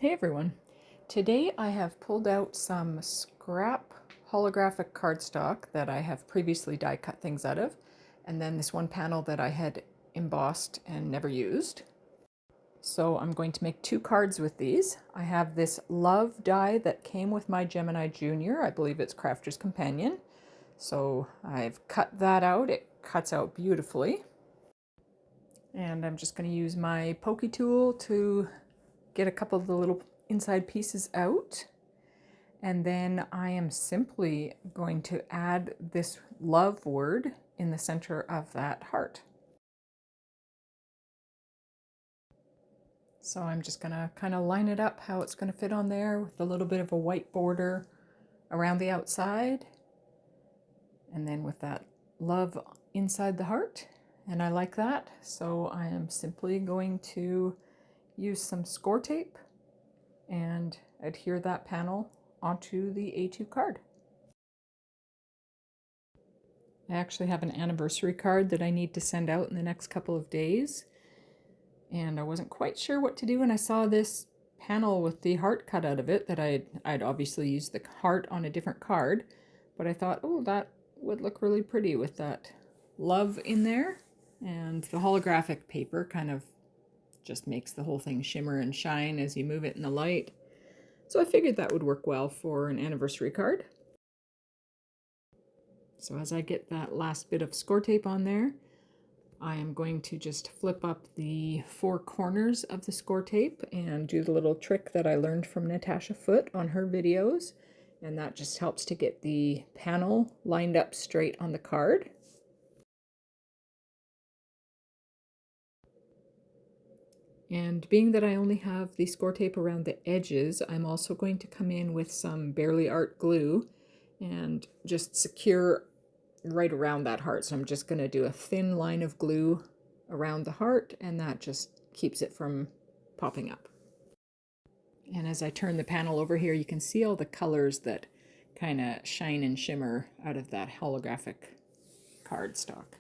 Hey everyone. Today I have pulled out some scrap holographic cardstock that I have previously die cut things out of, and then this one panel that I had embossed and never used. So I'm going to make two cards with these. I have this love die that came with my Gemini Junior. I believe it's Crafter's Companion. So I've cut that out. It cuts out beautifully. And I'm just going to use my pokey tool to get a couple of the little inside pieces out. And then I am simply going to add this love word in the center of that heart. So I'm just gonna kind of line it up how it's gonna fit on there with a little bit of a white border around the outside. And then with that love inside the heart. And I like that. So I am simply going to use some score tape and adhere that panel onto the A2 card. I actually have an anniversary card that I need to send out in the next couple of days, and I wasn't quite sure what to do, and I saw this panel with the heart cut out of it that I'd obviously used the heart on a different card, but I thought, oh, that would look really pretty with that love in there, and the holographic paper kind of just makes the whole thing shimmer and shine as you move it in the light. So I figured that would work well for an anniversary card. So as I get that last bit of score tape on there, I am going to just flip up the four corners of the score tape and do the little trick that I learned from Natasha Foote on her videos. And that just helps to get the panel lined up straight on the card. And being that I only have the score tape around the edges, I'm also going to come in with some Bearly Art glue and just secure right around that heart. So I'm just going to do a thin line of glue around the heart, and that just keeps it from popping up. And as I turn the panel over here, you can see all the colors that kind of shine and shimmer out of that holographic cardstock.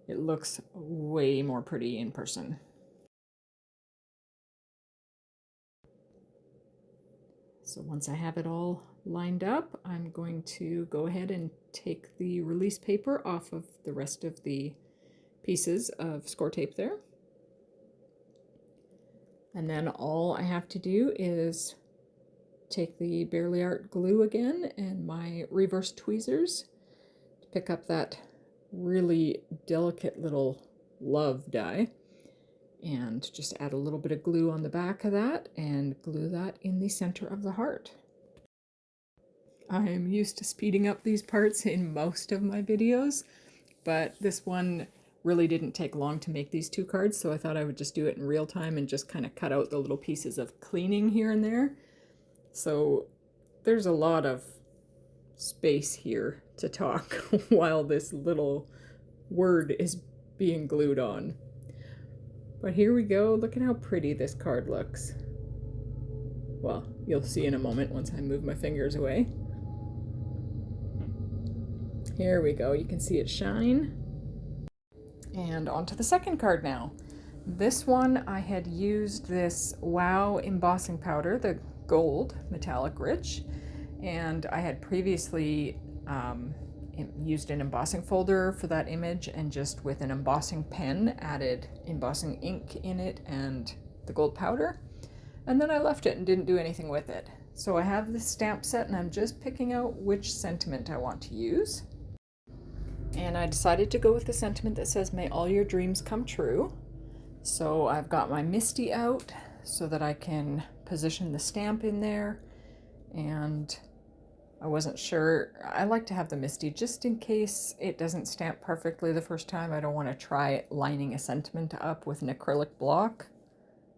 It looks way more pretty in person. So once I have it all lined up, I'm going to go ahead and take the release paper off of the rest of the pieces of score tape there. And then all I have to do is take the Bearly Art glue again and my reverse tweezers to pick up that really delicate little love die, and just add a little bit of glue on the back of that and glue that in the center of the heart. I'm used to speeding up these parts in most of my videos, but this one really didn't take long to make these two cards, so I thought I would just do it in real time and just kind of cut out the little pieces of cleaning here and there. So there's a lot of space here to talk while this little word is being glued on. But here we go. Look at how pretty this card looks. Well, you'll see in a moment once I move my fingers away. Here we go. You can see it shine. And onto the second card now. This one I had used this WOW embossing powder, the gold metallic rich, and I had previously used an embossing folder for that image and just with an embossing pen added embossing ink in it and the gold powder, and then I left it and didn't do anything with it. So I have this stamp set and I'm just picking out which sentiment I want to use. And I decided to go with the sentiment that says, "May all your dreams come true." So I've got my MISTI out so that I can position the stamp in there, and I wasn't sure. I like to have the MISTI just in case it doesn't stamp perfectly the first time. I don't want to try lining a sentiment up with an acrylic block.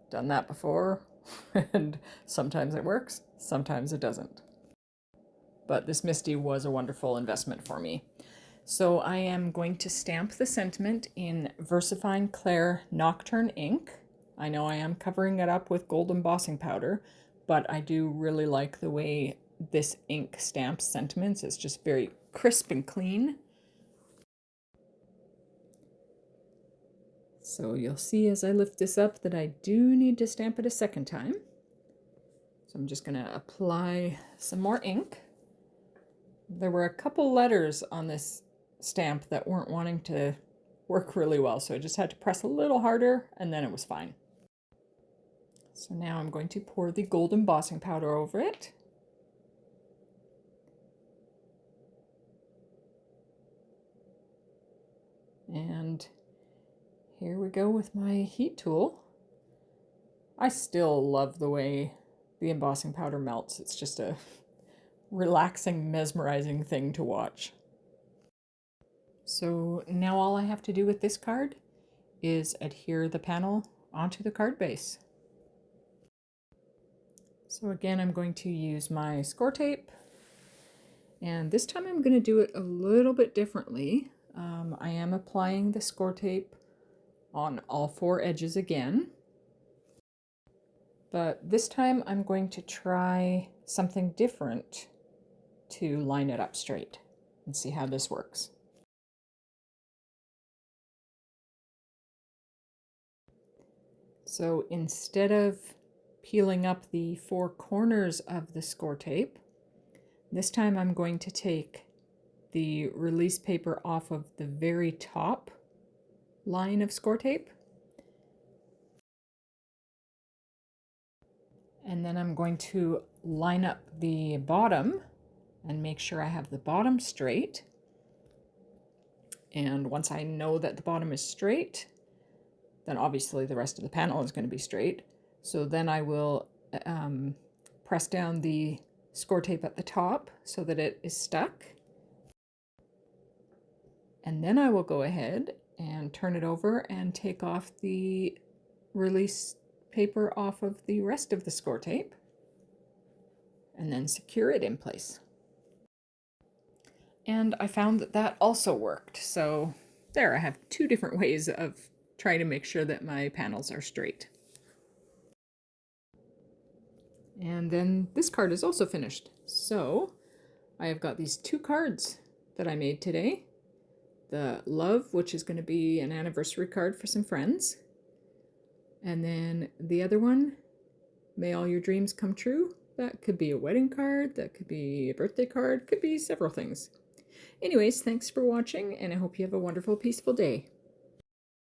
Done that before, and sometimes it works, sometimes it doesn't. But this MISTI was a wonderful investment for me. So I am going to stamp the sentiment in VersaFine Clair Nocturne ink. I know I am covering it up with gold embossing powder, but I do really like the way this ink stamps sentiments. It's just very crisp and clean. So you'll see as I lift this up that I do need to stamp it a second time. So I'm just going to apply some more ink. There were a couple letters on this stamp that weren't wanting to work really well, so I just had to press a little harder and then it was fine. So now I'm going to pour the gold embossing powder over it. And here we go with my heat tool. I still love the way the embossing powder melts. It's just a relaxing, mesmerizing thing to watch. So now all I have to do with this card is adhere the panel onto the card base. So again, I'm going to use my score tape, and this time I'm going to do it a little bit differently. I am applying the score tape on all 4 edges again, but this time I'm going to try something different to line it up straight and see how this works. So instead of peeling up the 4 corners of the score tape, this time I'm going to take the release paper off of the very top line of score tape, and then I'm going to line up the bottom and make sure I have the bottom straight. And once I know that the bottom is straight, then obviously the rest of the panel is going to be straight. So then I will press down the score tape at the top so that it is stuck. And then I will go ahead and turn it over and take off the release paper off of the rest of the score tape and then secure it in place. And I found that that also worked. So there, I have 2 different ways of trying to make sure that my panels are straight. And then this card is also finished. So I have got these 2 cards that I made today. The Love, which is going to be an anniversary card for some friends. And then the other one, May All Your Dreams Come True. That could be a wedding card, that could be a birthday card, could be several things. Anyways, thanks for watching, and I hope you have a wonderful, peaceful day.